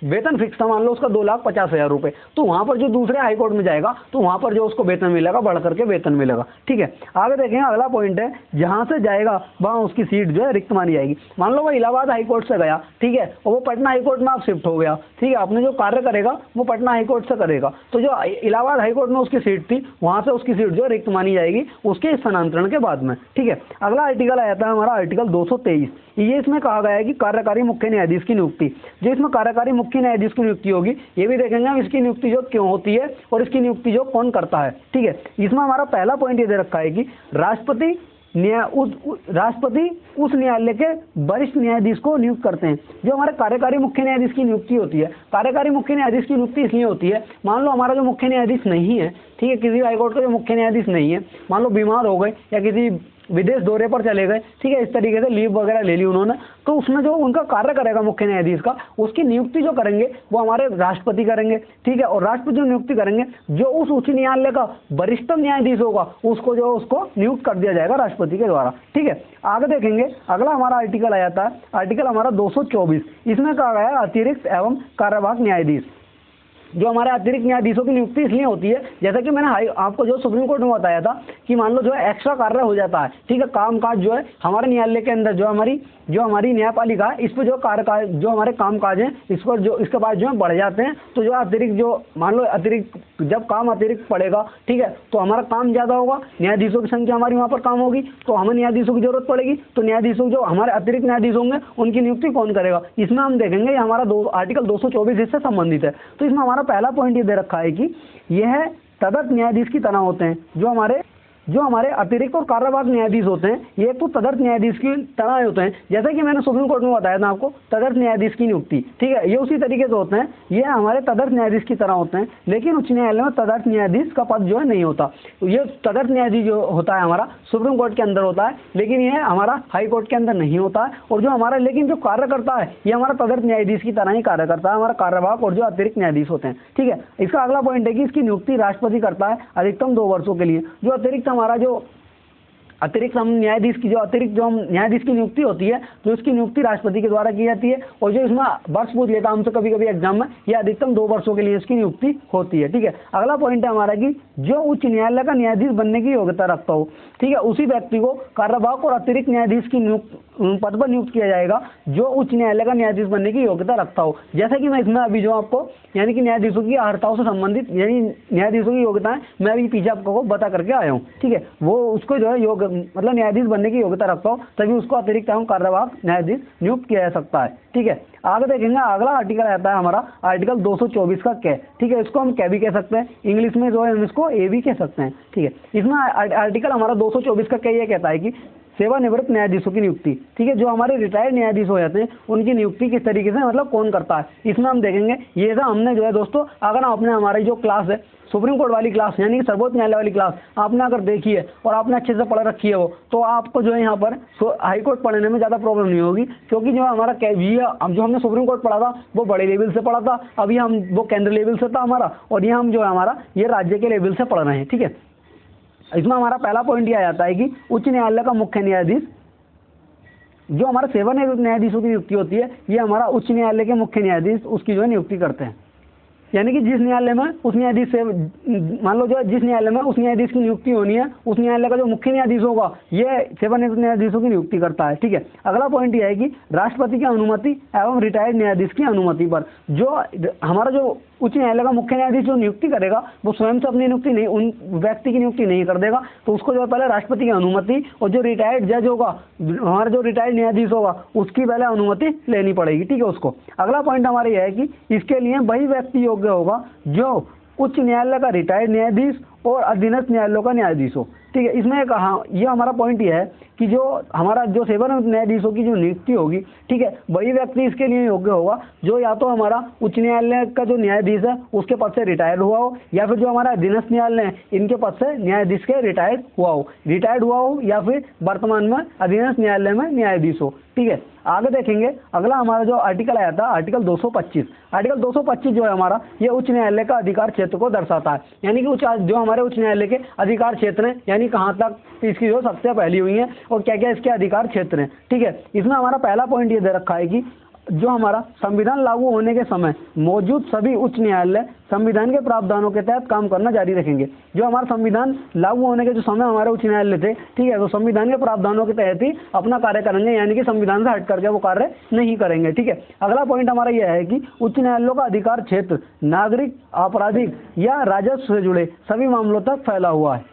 वेतन फिक्स था, मान लो उसका 2,50,000 रुपये, तो वहां पर जो दूसरे हाईकोर्ट में जाएगा तो वहां पर जो उसको वेतन मिलेगा बढ़ करके वेतन मिलेगा। ठीक है, आगे देखेंगे अगला पॉइंट है, जहां से जाएगा वहां उसकी सीट जो है रिक्त मानी जाएगी। मान लो वो इलाहाबाद हाईकोर्ट से गया, ठीक है, और वो पटना हाईकोर्ट में आप शिफ्ट हो गया। ठीक है, अपने जो कार्य करेगा वो पटना हाईकोर्ट से करेगा, तो जो इलाहाबाद हाईकोर्ट में उसकी सीट थी वहां से उसकी सीट जो रिक्त मानी जाएगी उसके स्थानांतरण के बाद में। ठीक है, अगला आर्टिकल आ जाता है हमारा आर्टिकल 223। ये इसमें कहा गया है कि कार्यकारी मुख्य न्यायाधीश की नियुक्ति, जो इसमें कार्यकारी मुख्य न्यायाधीश की नियुक्ति होगी, ये भी देखेंगे हम इसकी नियुक्ति जो क्यों होती है और इसकी नियुक्ति जो कौन करता है। ठीक है, इसमें हमारा पहला पॉइंट ये दे रखा है कि राष्ट्रपति उस न्यायालय के वरिष्ठ न्यायाधीश को नियुक्त करते हैं। जो हमारे कार्यकारी मुख्य न्यायाधीश की नियुक्ति होती है, कार्यकारी मुख्य न्यायाधीश की नियुक्ति इसलिए होती है, मान लो हमारा जो मुख्य न्यायाधीश नहीं है, ठीक है, किसी हाईकोर्ट का जो मुख्य न्यायाधीश नहीं है, मान लो बीमार हो गए या किसी विदेश दौरे पर चले गए, ठीक है, इस तरीके से लीव वगैरह ले ली उन्होंने, तो उसमें जो उनका कार्य करेगा मुख्य न्यायाधीश का, उसकी नियुक्ति जो करेंगे वो हमारे राष्ट्रपति करेंगे। ठीक है, और राष्ट्रपति जो नियुक्ति करेंगे, जो उस उच्च न्यायालय का वरिष्ठतम न्यायाधीश होगा उसको नियुक्त कर दिया जाएगा राष्ट्रपति के द्वारा। ठीक है, आगे देखेंगे अगला हमारा आर्टिकल आ जाता है आर्टिकल हमारा 224। इसमें कहा गया है अतिरिक्त एवं कार्यवाहक न्यायाधीश। जो हमारे अतिरिक्त न्यायाधीशों की नियुक्ति इसलिए होती है, जैसा कि मैंने आपको जो सुप्रीम कोर्ट में बताया था कि मान लो जो है एक्स्ट्रा कार्य हो जाता है, ठीक है, कामकाज जो है हमारे न्यायालय के अंदर जो हमारी न्यायपालिका है, इस पर जो कार्य जो हमारे कामकाज हैं इस पर जो इसके बाद जो है बढ़ जाते हैं, तो जो अतिरिक्त जो मान लो अतिरिक्त जब काम अतिरिक्त पड़ेगा, ठीक है, तो हमारा काम ज़्यादा होगा, न्यायाधीशों की संख्या हमारी वहाँ पर काम होगी, तो हमें न्यायाधीशों की जरूरत पड़ेगी, तो न्यायाधीशों जो हमारे अतिरिक्त न्यायाधीश होंगे उनकी नियुक्ति कौन करेगा, इसमें हम देखेंगे हमारा आर्टिकल 224 इससे संबंधित है। तो इसमें हमारा पहला पॉइंट ये दे रखा है कि यह तदर्थ न्यायाधीश की तरह होते हैं। जो हमारे अतिरिक्त और कार्यवाहक न्यायाधीश होते हैं, ये तो तदर्थ न्यायाधीश की तरह होते हैं, जैसा कि मैंने सुप्रीम कोर्ट में बताया था आपको तदर्थ न्यायाधीश की नियुक्ति। ठीक है, ये उसी तरीके से होते हैं, ये हमारे तदर्थ न्यायाधीश की तरह होते हैं, लेकिन उच्च न्यायालय में तदर्थ न्यायाधीश का पद जो है नहीं होता। ये तदर्थ न्यायाधीश जो होता है हमारा सुप्रीम कोर्ट के अंदर होता है, लेकिन यह हमारा हाई कोर्ट के अंदर नहीं होता है। और जो हमारा लेकिन जो कार्य करता है ये हमारा तदर्थ न्यायाधीश की तरह ही कार्य करता है, हमारा कार्यवाहक और जो अतिरिक्त न्यायाधीश होते हैं। ठीक है, इसका अगला पॉइंट है कि इसकी नियुक्ति राष्ट्रपति करता है अधिकतम 2 वर्षों के लिए। जो अतिरिक्त हमारा जो अतिरिक्त न्यायाधीश की नियुक्ति होती है, जो इसकी नियुक्ति राष्ट्रपति के द्वारा की जाती है, और जो इसमें वर्ष पूछ लेता है हमसे कभी कभी एग्जाम में, यह अधिकतम 2 वर्षों के लिए इसकी नियुक्ति होती है। ठीक है, अगला पॉइंट है हमारा कि जो उच्च न्यायालय का न्यायाधीश बनने की योग्यता रखता हो, ठीक है, उसी व्यक्ति को कार्यवाहक और अतिरिक्त न्यायाधीश की पद पर नियुक्त किया जाएगा जो उच्च न्यायालय का न्यायाधीश बनने की योग्यता रखता हो। जैसा कि मैं इसमें अभी जो आपको यानी कि न्यायाधीशों की अर्हताओं से संबंधित यानी न्यायाधीशों की योग्यताएं मैं अभी पीछे आपको बता करके आया हूँ। ठीक है, वो उसको जो है मतलब न्यायाधीश बनने की योग्यता रखता हो, तभी उसको अतिरिक्त एवं कार्यवाहक न्यायाधीश नियुक्त किया जा सकता है। ठीक है, आगे देखेंगे अगला आर्टिकल आता है हमारा आर्टिकल 224 का कै। ठीक है, इसको हम कै भी कह सकते हैं, इंग्लिश में जो है हम इसको ए भी कह सकते हैं। ठीक है, इसमें आर्टिकल हमारा 224 का कै ये कहता है कि सेवानिवृत्त न्यायाधीशों की नियुक्ति। ठीक है, जो हमारे रिटायर्ड न्यायाधीश हो जाते हैं उनकी नियुक्ति किस तरीके से मतलब कौन करता है, इसमें हम देखेंगे। ये था हमने जो है दोस्तों, अगर आपने हमारी जो क्लास है सुप्रीम कोर्ट वाली क्लास यानी कि सर्वोच्च न्यायालय वाली क्लास आपने अगर देखी है और आपने अच्छे से पढ़ रखी है वो, तो आपको जो है यहाँ पर हाई कोर्ट पढ़ने में ज़्यादा प्रॉब्लम नहीं होगी, क्योंकि जो हमारा जो हमने सुप्रीम कोर्ट पढ़ा था वो बड़े लेवल से पढ़ा था, अभी हम वो केंद्र लेवल से था हमारा, और ये हम जो है हमारा ये राज्य के लेवल से पढ़ रहे हैं। ठीक है, इसमें हमारा पहला पॉइंट ये आ जाता है कि उच्च न्यायालय का मुख्य न्यायाधीश जो हमारा सेवानिवृत्त न्यायाधीशों की नियुक्ति होती है, ये हमारा उच्च न्यायालय के मुख्य न्यायाधीश उसकी जो है नियुक्ति करते हैं। यानी कि जिस न्यायालय में उस न्यायाधीश से मान लो जो जिस न्यायालय में उस न्यायाधीश की नियुक्ति होनी है, उस न्यायालय का जो मुख्य न्यायाधीश होगा ये सेवानिवृत्त न्यायाधीशों की नियुक्ति करता है। ठीक है, अगला पॉइंट ये है कि राष्ट्रपति की अनुमति एवं रिटायर्ड न्यायाधीश की अनुमति पर जो हमारा जो उच्च न्यायालय का मुख्य न्यायाधीश जो नियुक्ति करेगा वो स्वयं से अपनी नियुक्ति नहीं, उन व्यक्ति की नियुक्ति नहीं कर देगा, तो उसको जो पहले राष्ट्रपति की अनुमति और जो रिटायर्ड जज होगा हमारा जो रिटायर्ड न्यायाधीश होगा उसकी पहले अनुमति लेनी पड़ेगी। ठीक है, उसको अगला पॉइंट हमारा यह है कि इसके लिए वही व्यक्ति योग्य होगा जो उच्च न्यायालय का रिटायर्ड न्यायाधीश और अधीनस्थ न्यायालयों का न्यायाधीश हो। ठीक है। इसमें कहा ये हमारा पॉइंट ये है कि जो हमारा जो सेवानिवृत्त न्यायाधीशों की जो नियुक्ति होगी, ठीक है, वही व्यक्ति इसके लिए योग्य होगा जो या तो हमारा उच्च न्यायालय का जो न्यायाधीश है उसके पद से रिटायर हुआ हो, या फिर जो हमारा अधीनस्थ न्यायालय है इनके पद से न्यायाधीश के रिटायर्ड हुआ हो, या फिर वर्तमान में अधीनस्थ न्यायालय में न्यायाधीश हो। ठीक है, आगे देखेंगे अगला हमारा जो आर्टिकल आया था आर्टिकल 225। आर्टिकल 225 जो है हमारा ये उच्च न्यायालय का अधिकार क्षेत्र को दर्शाता है, यानी कि जो हमारे उच्च न्यायालय के अधिकार क्षेत्र हैं, यानी कहाँ तक इसकी जो शक्तियाँ फैली हुई हैं और क्या क्या इसके अधिकार क्षेत्र हैं। ठीक है, इसमें हमारा पहला पॉइंट ये दे रखा है कि जो हमारा संविधान लागू होने के समय मौजूद सभी उच्च न्यायालय संविधान के प्रावधानों के तहत काम करना जारी रखेंगे। जो हमारा संविधान लागू होने के जो समय हमारे उच्च न्यायालय थे, ठीक है, तो संविधान के प्रावधानों के तहत ही अपना कार्य करेंगे, यानी कि संविधान से हट करके वो कार्य नहीं करेंगे। ठीक है, अगला पॉइंट हमारा यह है कि उच्च न्यायालयों का अधिकार क्षेत्र नागरिक, आपराधिक या राजस्व से जुड़े सभी मामलों तक फैला हुआ है।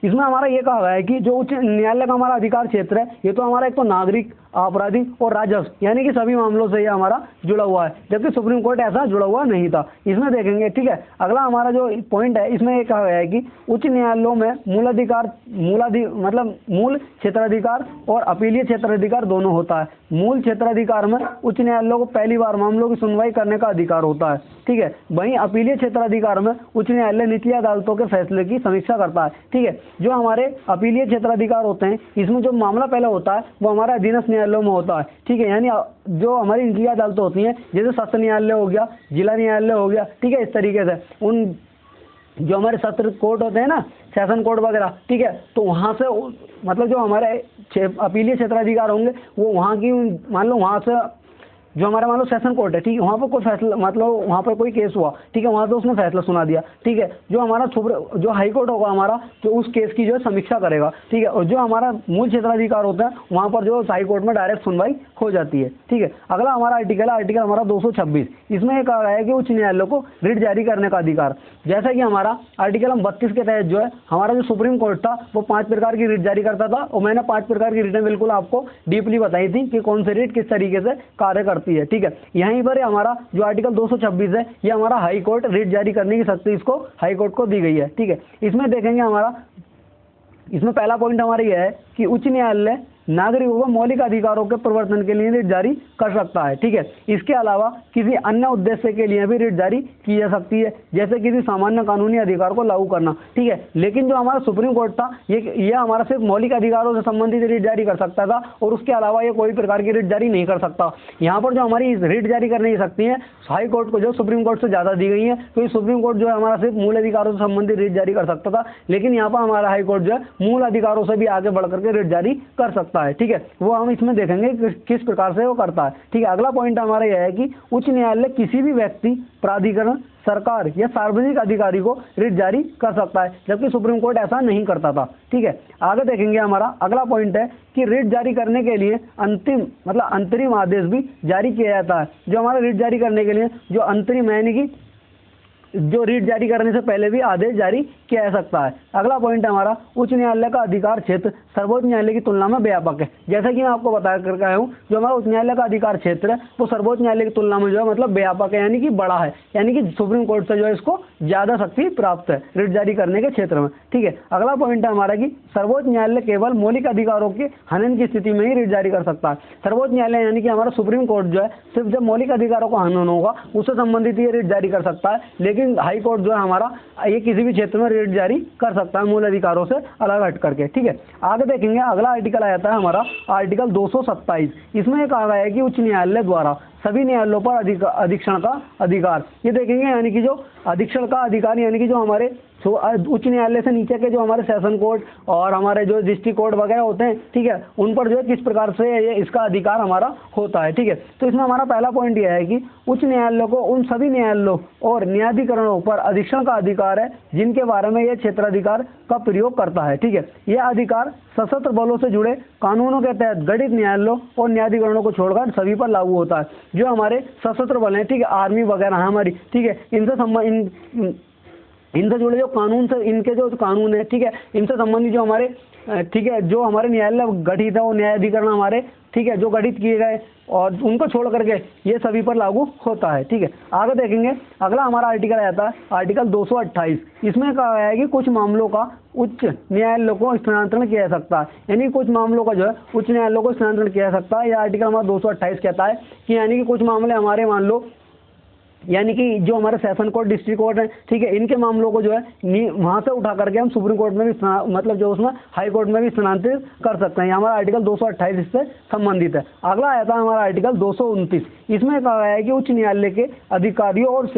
इसमें हमारा ये कहा गया है कि जो उच्च न्यायालय का हमारा अधिकार क्षेत्र है ये तो हमारा एक तो नागरिक, आपराधिक और राजस्व यानी कि सभी मामलों से ये हमारा जुड़ा हुआ है, जबकि सुप्रीम कोर्ट ऐसा जुड़ा हुआ नहीं था। इसमें देखेंगे, ठीक है, अगला हमारा जो पॉइंट है इसमें ये कहा गया है कि उच्च न्यायालयों में मूल क्षेत्राधिकार और अपीलीय क्षेत्राधिकार दोनों होता है। मूल क्षेत्राधिकार में उच्च न्यायालयों को पहली बार मामलों की सुनवाई करने का अधिकार होता है। ठीक है, वहीं अपीलीय क्षेत्राधिकार में उच्च न्यायालय निचली अदालतों के फैसले की समीक्षा करता है। ठीक है, जो हमारे अपीलीय क्षेत्राधिकार होते हैं इसमें जो मामला पहले होता है वो हमारा अधीनस्थ न्यायालयों में होता है। ठीक है, यानी जो हमारी निचली अदालतें होती हैं जैसे सत्र न्यायालय हो गया, जिला न्यायालय हो गया, ठीक है, इस तरीके से उन जो हमारे सत्र कोर्ट होते हैं ना, सेशन कोर्ट वगैरह, ठीक है, तो वहाँ से मतलब जो हमारे अपीलीय क्षेत्राधिकार होंगे वो वहाँ की मान लो वहाँ से जो हमारा मान लो सेशन कोर्ट है, ठीक है, वहाँ पर कोई फैसला मतलब वहाँ पर कोई केस हुआ, ठीक है, वहाँ से उसने फैसला सुना दिया। ठीक है, जो हमारा जो हाई कोर्ट होगा हमारा जो उस केस की जो है समीक्षा करेगा। ठीक है, और जो हमारा मूल क्षेत्राधिकार होता है वहाँ पर जो हाई कोर्ट में डायरेक्ट सुनवाई हो जाती है। ठीक है, अगला हमारा आर्टिकल है आर्टिकल हमारा 226। इसमें कहा गया है कि उच्च न्यायालय को रिट जारी करने का अधिकार, जैसा कि हमारा आर्टिकल 32 के तहत जो है हमारा जो सुप्रीम कोर्ट था वो 5 प्रकार की रिट जारी करता था, और मैंने 5 प्रकार की रिटें बिल्कुल आपको डीपली बताई थी कि कौन सी रिट किस तरीके से कार्य करती है। ठीक है, यहीं पर हमारा जो आर्टिकल 226 है ये हमारा हाई कोर्ट रिट जारी करने की शक्ति इसको हाई कोर्ट को दी गई है। ठीक है, इसमें देखेंगे हमारा इसमें पहला पॉइंट हमारा यह है कि उच्च न्यायालय नागरिकों को मौलिक अधिकारों के प्रवर्तन के लिए रिट जारी कर सकता है। ठीक है, इसके अलावा किसी अन्य उद्देश्य के लिए भी रिट जारी की जा सकती है, जैसे किसी सामान्य कानूनी अधिकार को लागू करना। ठीक है, लेकिन जो हमारा सुप्रीम कोर्ट था ये हमारा सिर्फ मौलिक अधिकारों से संबंधित रिट जारी कर सकता था, और उसके अलावा ये कोई प्रकार की रिट जारी नहीं कर सकता। यहाँ पर जो हमारी रिट जारी करने की शक्ति है हाई कोर्ट को जो सुप्रीम कोर्ट से ज़्यादा दी गई है, क्योंकि सुप्रीम कोर्ट जो है हमारा सिर्फ मूल अधिकारों से संबंधित रिट जारी कर सकता था, लेकिन यहाँ पर हमारा हाई कोर्ट जो है मूल अधिकारों से भी आगे बढ़ करके रिट जारी कर सकता है। ठीक है, वो हम इसमें देखेंगे किस प्रकार से वो करता है। ठीक है, अगला पॉइंट हमारा यह है कि उच्च न्यायालय किसी भी व्यक्ति, प्राधिकरण, सरकार या सार्वजनिक अधिकारी को रिट जारी कर सकता है, जबकि सुप्रीम कोर्ट ऐसा नहीं करता था। ठीक है, आगे देखेंगे हमारा अगला पॉइंट है कि रिट जारी करने के लिए अंतरिम आदेश भी जारी किया जाता है। जो हमारा रिट जारी करने के लिए जो अंतरिम यानी कि जो रिट जारी करने से पहले भी आदेश जारी किया जा सकता है। अगला पॉइंट है हमारा उच्च न्यायालय का अधिकार क्षेत्र सर्वोच्च न्यायालय की तुलना में व्यापक है। जैसा कि मैं आपको बता कर आया हूँ, जो हमारा उच्च न्यायालय का अधिकार क्षेत्र है वो सर्वोच्च न्यायालय की तुलना में जो है मतलब व्यापक है, यानी कि बड़ा है, यानी कि सुप्रीम कोर्ट से जो है इसको ज्यादा शक्ति प्राप्त है रिट जारी करने के क्षेत्र में। ठीक है, अगला पॉइंट है हमारा कि सर्वोच्च न्यायालय केवल मौलिक अधिकारों के हनन की स्थिति में ही रिट जारी कर सकता है। सर्वोच्च न्यायालय यानी कि हमारा सुप्रीम कोर्ट जो है सिर्फ जब मौलिक अधिकारों का हनन होगा उससे संबंधित ये रिट जारी कर सकता है, लेकिन हाई कोर्ट जो है हमारा ये किसी भी क्षेत्र में रिट जारी कर सकता है मूल अधिकारों से अलग हट करके। ठीक है, आगे देखेंगे अगला आर्टिकल आ जाता है हमारा आर्टिकल 227। इसमें यह कहा गया है कि उच्च न्यायालय द्वारा सभी न्यायालयों पर अधीक्षण का अधिकार, ये देखेंगे यानी कि जो अधीक्षण का अधिकार यानी कि जो हमारे उच्च न्यायालय से नीचे के जो हमारे सेशन कोर्ट और हमारे जो डिस्ट्रिक्ट कोर्ट वगैरह होते हैं, ठीक है, उन पर जो है किस प्रकार से ये इसका अधिकार हमारा होता है। ठीक है, तो इसमें हमारा पहला पॉइंट यह है कि उच्च न्यायालय को उन सभी न्यायालयों और न्यायाधिकरणों पर अधीक्षण का अधिकार है जिनके बारे में यह क्षेत्राधिकार का प्रयोग करता है। ठीक है, यह अधिकार सशस्त्र बलों से जुड़े कानूनों के तहत गठित न्यायालयों और न्यायाधिकरणों को छोड़कर सभी पर लागू होता है। जो हमारे सशस्त्र बल हैं, ठीक है, आर्मी वगैरह है हमारी, ठीक है, इनसे जुड़े जो कानून से इनके जो कानून है, ठीक है, इनसे संबंधित जो हमारे ठीक है जो हमारे न्यायालय गठित है वो न्यायाधिकरण हमारे, ठीक है, जो गठित किए गए और उनको छोड़ करके ये सभी पर लागू होता है। ठीक है, आगे देखेंगे अगला हमारा आर्टिकल आता है आर्टिकल 228। इसमें कहा गया है कि कुछ मामलों का उच्च न्यायालय को स्थानांतरण किया जा सकता है, यानी कुछ मामलों का जो है उच्च न्यायालय को स्थानांतरण किया जा सकता है। यह आर्टिकल हमारा 228 कहता है कि यानी कि कुछ मामले हमारे मान लो यानी कि जो हमारे सेशन कोर्ट, डिस्ट्रिक्ट कोर्ट है, ठीक है, इनके मामलों को जो है वहां से उठा करके हम सुप्रीम कोर्ट में भी मतलब जो उसमें हाई कोर्ट में भी स्थानांतरित कर सकते हैं। हमारा आर्टिकल 228 इससे संबंधित है। अगला आता है हमारा आर्टिकल 229। इसमें कहा गया है कि उच्च न्यायालय के अधिकारियों और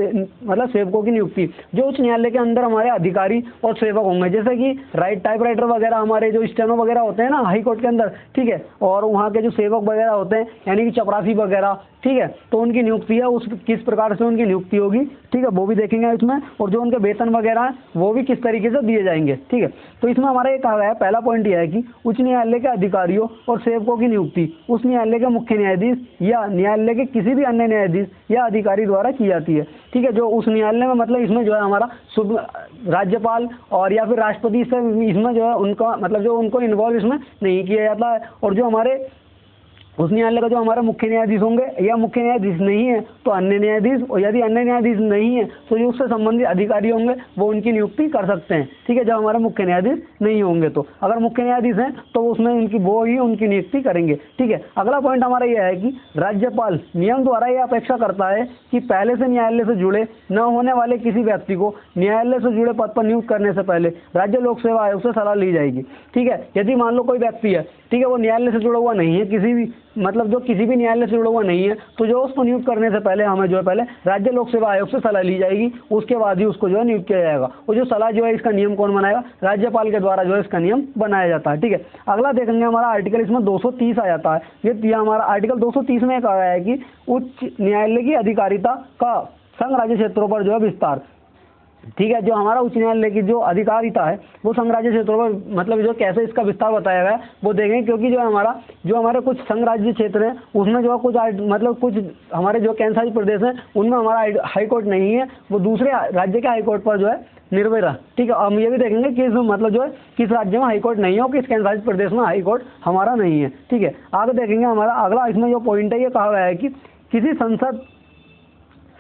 मतलब सेवकों की नियुक्ति, जो उच्च न्यायालय के अंदर हमारे अधिकारी और सेवक होंगे, जैसे कि टाइप राइटर वगैरह, हमारे जो स्टेनो वगैरह होते हैं ना हाई कोर्ट के अंदर, ठीक है, और वहाँ के जो सेवक वगैरह होते हैं यानी कि चपरासी वगैरह, ठीक है, तो उनकी नियुक्ति है उस किस प्रकार से उनकी नियुक्ति होगी, ठीक है, वो भी देखेंगे इसमें, और जो उनके वेतन वगैरह हैं वो भी किस तरीके से दिए जाएंगे, ठीक है। तो इसमें हमारा ये कहा गया है, पहला पॉइंट यह है कि उच्च न्यायालय के अधिकारियों और सेवकों की नियुक्ति उस न्यायालय के मुख्य न्यायाधीश या न्यायालय के किसी भी अन्य न्यायाधीश या अधिकारी द्वारा की जाती है, ठीक है, जो उस न्यायालय में मतलब इसमें जो है हमारा राज्यपाल और या फिर राष्ट्रपति से इसमें जो है उनका मतलब जो उनको इन्वॉल्व इसमें नहीं किया जाता है। और जो हमारे उस न्यायालय का जो हमारे मुख्य न्यायाधीश होंगे या मुख्य न्यायाधीश नहीं है तो अन्य न्यायाधीश, और यदि अन्य न्यायाधीश नहीं है तो जो उससे संबंधित अधिकारी होंगे वो उनकी नियुक्ति कर सकते हैं, ठीक है, जब हमारे मुख्य न्यायाधीश नहीं होंगे तो। अगर मुख्य न्यायाधीश हैं तो उसमें वो ही उनकी नियुक्ति करेंगे, ठीक है। अगला पॉइंट हमारा यह है कि राज्यपाल नियम द्वारा यह अपेक्षा करता है कि पहले से न्यायालय से जुड़े न होने वाले किसी व्यक्ति को न्यायालय से जुड़े पद पर नियुक्त करने से पहले राज्य लोक सेवा आयोग से सलाह ली जाएगी, ठीक है। यदि मान लो कोई व्यक्ति है, ठीक है, वो न्यायालय से जुड़ा हुआ नहीं है, किसी भी मतलब जो किसी भी न्यायालय से जुड़ा हुआ नहीं है, तो जो उसको नियुक्त करने से पहले हमें जो है पहले राज्य लोक सेवा आयोग से सलाह ली जाएगी, उसके बाद ही उसको जो है नियुक्त किया जाएगा। और जो सलाह जो है इसका नियम कौन बनाएगा, राज्यपाल के द्वारा जो है इसका नियम बनाया जाता है, ठीक है। अगला देखेंगे हमारा आर्टिकल इसमें 230 आ जाता है। ये हमारा आर्टिकल 230 में कहा गया है कि उच्च न्यायालय की अधिकारिता का संघ राज्य क्षेत्रों पर जो है विस्तार, ठीक है, जो हमारा उच्च न्यायालय की जो अधिकारिता है वो संघ राज्य क्षेत्रों पर मतलब जो कैसे इसका विस्तार बताया गया है वो देखेंगे, क्योंकि जो हमारे कुछ संघ राज्य क्षेत्र हैं उसमें जो कुछ मतलब कुछ हमारे जो केंद्र शासित प्रदेश हैं उनमें हमारा हाई कोर्ट नहीं है, वो दूसरे राज्य के हाई कोर्ट पर जो है निर्भर है, ठीक है। हम ये भी देखेंगे कि मतलब जो है किस राज्य में हाई कोर्ट नहीं है और किस केंद्र शासित प्रदेश में हाई कोर्ट हमारा नहीं है, ठीक है। आगे देखेंगे हमारा अगला इसमें जो पॉइंट है, ये कहा गया है कि किसी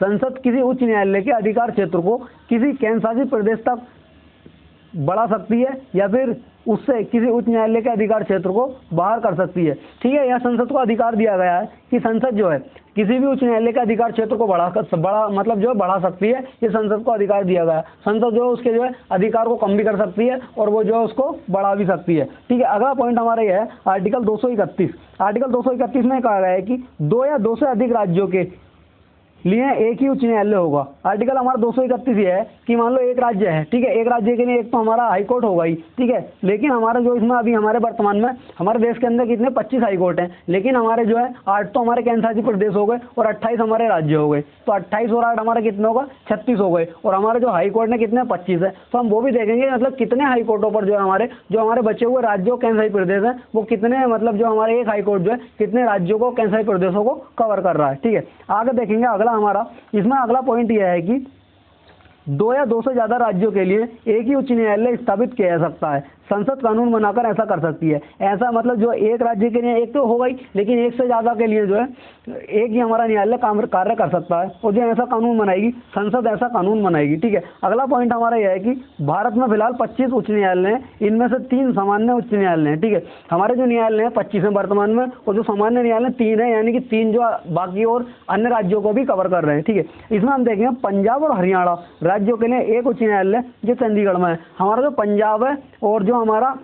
संसद किसी उच्च न्यायालय के अधिकार क्षेत्र को किसी केंद्र शासित प्रदेश तक बढ़ा सकती है या फिर उससे किसी उच्च न्यायालय के अधिकार क्षेत्र को बाहर कर सकती है, ठीक है। यह संसद को अधिकार दिया गया है कि संसद जो है किसी भी उच्च न्यायालय के अधिकार क्षेत्र को मतलब जो है बढ़ा सकती है, ये संसद को अधिकार दिया गया है। संसद जो है उसके जो है अधिकार को कम भी कर सकती है और वो जो है उसको बढ़ा भी सकती है, ठीक है। अगला पॉइंट हमारा यह है आर्टिकल 231। आर्टिकल 231 में कहा गया है कि 2 या 2 से अधिक राज्यों के लिए एक ही उच्च न्यायालय होगा। आर्टिकल हमारा 231 ये है कि मान लो एक राज्य है, ठीक है, एक राज्य के लिए एक तो हमारा हाई कोर्ट होगा ही, ठीक है, लेकिन हमारा जो इसमें अभी हमारे वर्तमान में हमारे देश के अंदर कितने 25 हाई कोर्ट हैं, लेकिन हमारे जो है 8 तो हमारे केंद्र शासित प्रदेश हो गए और 28 हमारे राज्य हो गए, तो 28 और 8 हमारे कितने होगा 36 हो गए, और हमारे जो हाई कोर्ट ने कितने 25 है, तो हम वो भी देखेंगे मतलब कितने हाई कोर्टों पर जो है हमारे बचे हुए राज्यों केंद्र शासित प्रदेश हैं वो कितने मतलब जो हमारे एक हाई कोर्ट जो है कितने राज्यों को केंद्र शासित प्रदेशों को कवर कर रहा है, ठीक है। आगे देखेंगे अगला हमारा इसमें अगला पॉइंट यह है कि 2 या 2 से ज्यादा राज्यों के लिए एक ही उच्च न्यायालय स्थापित किया जा सकता है। संसद कानून बनाकर ऐसा कर सकती है। ऐसा मतलब जो एक राज्य के लिए एक तो होगा ही, लेकिन एक से ज्यादा के लिए जो है एक ही हमारा न्यायालय कार्य कर सकता है, और जो ऐसा कानून बनाएगी संसद ऐसा कानून बनाएगी, ठीक है। अगला पॉइंट हमारा यह है कि भारत में फिलहाल 25 उच्च न्यायालय हैं, इनमें से 3 सामान्य उच्च न्यायालय हैं, ठीक है। हमारे जो न्यायालय हैं 25 हैं वर्तमान में, और जो सामान्य न्यायालय 3 है, यानी कि 3 जो बाकी और अन्य राज्यों को भी कवर कर रहे हैं, ठीक है। इसमें हम देखेंगे पंजाब और हरियाणा राज्यों के लिए एक उच्च न्यायालय जो चंडीगढ़ में है। हमारा जो पंजाब है और जो हमारा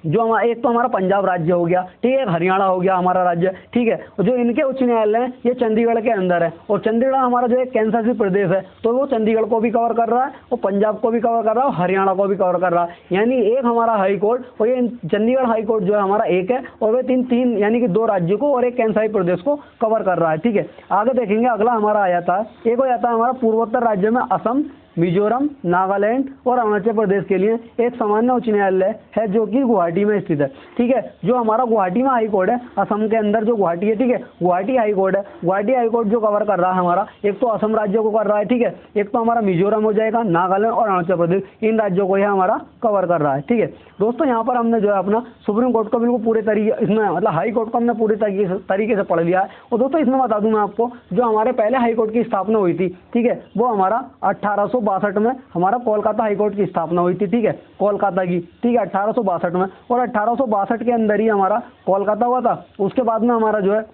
एक तो हमारा पंजाब राज्य हो गया, ठीक है, हरियाणा हो गया हमारा राज्य, ठीक है, और जो इनके उच्च न्यायालय हैं ये चंडीगढ़ के अंदर है, और चंडीगढ़ हमारा जो एक केंद्र शासित प्रदेश है तो वो चंडीगढ़ को भी कवर कर रहा है और पंजाब को भी कवर कर रहा है और हरियाणा को भी कवर कर रहा है, यानी एक हमारा हाई कोर्ट और ये चंडीगढ़ हाई कोर्ट जो है हमारा एक है, और वे तीन यानी कि 2 राज्यों को और एक केंद्र शासित प्रदेश को कवर कर रहा है, ठीक है। आगे देखेंगे अगला हमारा आ जाता है, एक हो जाता है हमारा पूर्वोत्तर राज्य में असम, मिजोरम, नागालैंड और अरुणाचल प्रदेश के लिए एक सामान्य उच्च न्यायालय है जो कि गुवाहाटी में स्थित है, ठीक है। जो हमारा गुवाहाटी में हाई कोर्ट है, असम के अंदर जो गुवाहाटी है, ठीक है, गुवाहाटी हाई कोर्ट है। गुवाहाटी हाई कोर्ट जो कवर कर रहा है हमारा एक तो असम राज्य को कर रहा है, ठीक है, एक तो हमारा मिजोरम हो जाएगा, नागालैंड और अरुणाचल प्रदेश, इन राज्यों को यह हमारा कवर कर रहा है, ठीक है। दोस्तों यहाँ पर हमने जो है अपना सुप्रीम कोर्ट को बिल्कुल पूरे तरीके इसमें मतलब हाई कोर्ट को हमने पूरे तरीके से पढ़ लिया है। और दोस्तों इसमें बता दूं मैं आपको जो हमारे पहले हाई कोर्ट की स्थापना हुई थी, ठीक है, वो हमारा 1800 1862 में हमारा कोलकाता हाईकोर्ट की स्थापना हुई थी, ठीक है, कोलकाता की, ठीक है, 1862 में। और 1862 के अंदर ही हमारा कोलकाता हुआ था। उसके बाद में हमारा जो है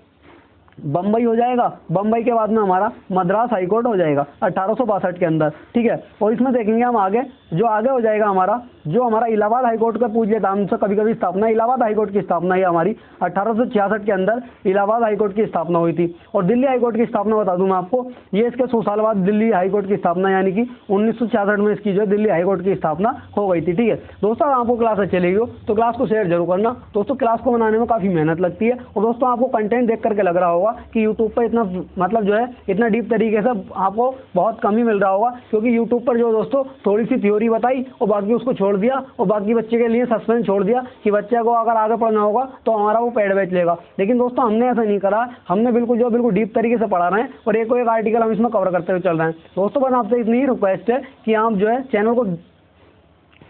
बम्बई हो जाएगा, बम्बई के बाद में हमारा मद्रास हाईकोर्ट हो जाएगा 1862 के अंदर, ठीक है। और इसमें देखेंगे हम आगे, जो आगे हो जाएगा हमारा, जो हमारा इलाहाबाद हाईकोर्ट का पूछ लेता हमसे कभी कभी स्थापना, इलाहाबाद हाईकोर्ट की स्थापना ही हमारी 1866 के अंदर इलाहाबाद हाईकोर्ट की स्थापना हुई थी। और दिल्ली हाईकोर्ट की स्थापना बता दूं मैं आपको, ये इसके 100 साल बाद दिल्ली हाईकोर्ट की स्थापना, यानी कि 1966 में इसकी जो है दिल्ली हाईकोर्ट की स्थापना हो गई थी, ठीक है। दोस्तों अगर आपको क्लास अच्छी लगी हो तो क्लास को शेयर जरूर करना। दोस्तों क्लास को बनाने में काफ़ी मेहनत लगती है, और दोस्तों आपको कंटेंट देख करके लग रहा होगा कि यूट्यूब पर इतना मतलब जो है इतना डीप तरीके से आपको बहुत कम ही मिल रहा होगा, क्योंकि यूट्यूब पर जो दोस्तों थोड़ी सी थ्योरी बताई और बाकी उसको छोड़ दिया, और बाकी बच्चे के लिए सस्पेंस छोड़ दिया कि बच्चे को अगर आगे पढ़ना होगा तो हमारा वो पेड बैच लेगा। लेकिन दोस्तों हमने ऐसा नहीं करा, हमने बिल्कुल डीप तरीके से पढ़ा रहे हैं, और एक आर्टिकल हम इसमें कवर करते हुए चल रहे हैं। दोस्तों बस आपसे इतनी ही रिक्वेस्ट है कि आप जो है चैनल को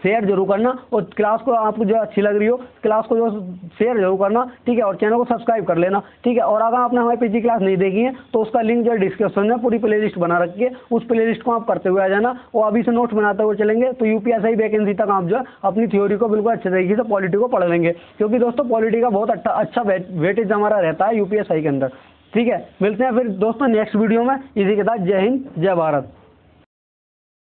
शेयर जरूर करना, और क्लास को आपको जो अच्छी लग रही हो क्लास को जो शेयर जरूर करना, ठीक है, और चैनल को सब्सक्राइब कर लेना, ठीक है। और अगर आपने हमारी पिछली क्लास नहीं देखी है तो उसका लिंक जो है डिस्क्रिप्शन में पूरी प्लेलिस्ट बना रखी है, उस प्लेलिस्ट को आप करते हुए आ जाना, और अभी से नोट्स बनाते हुए चलेंगे तो यूपीएससी वैकेंसी तक आप जो है अपनी थ्योरी को बिल्कुल अच्छे तरीके से पॉलिटी को पढ़ लेंगे, क्योंकि दोस्तों पॉलिटी का बहुत अच्छा वेटेज हमारा रहता है यूपीएससी के अंदर, ठीक है। मिलते हैं फिर दोस्तों नेक्स्ट वीडियो में इसी के साथ। जय हिंद, जय भारत।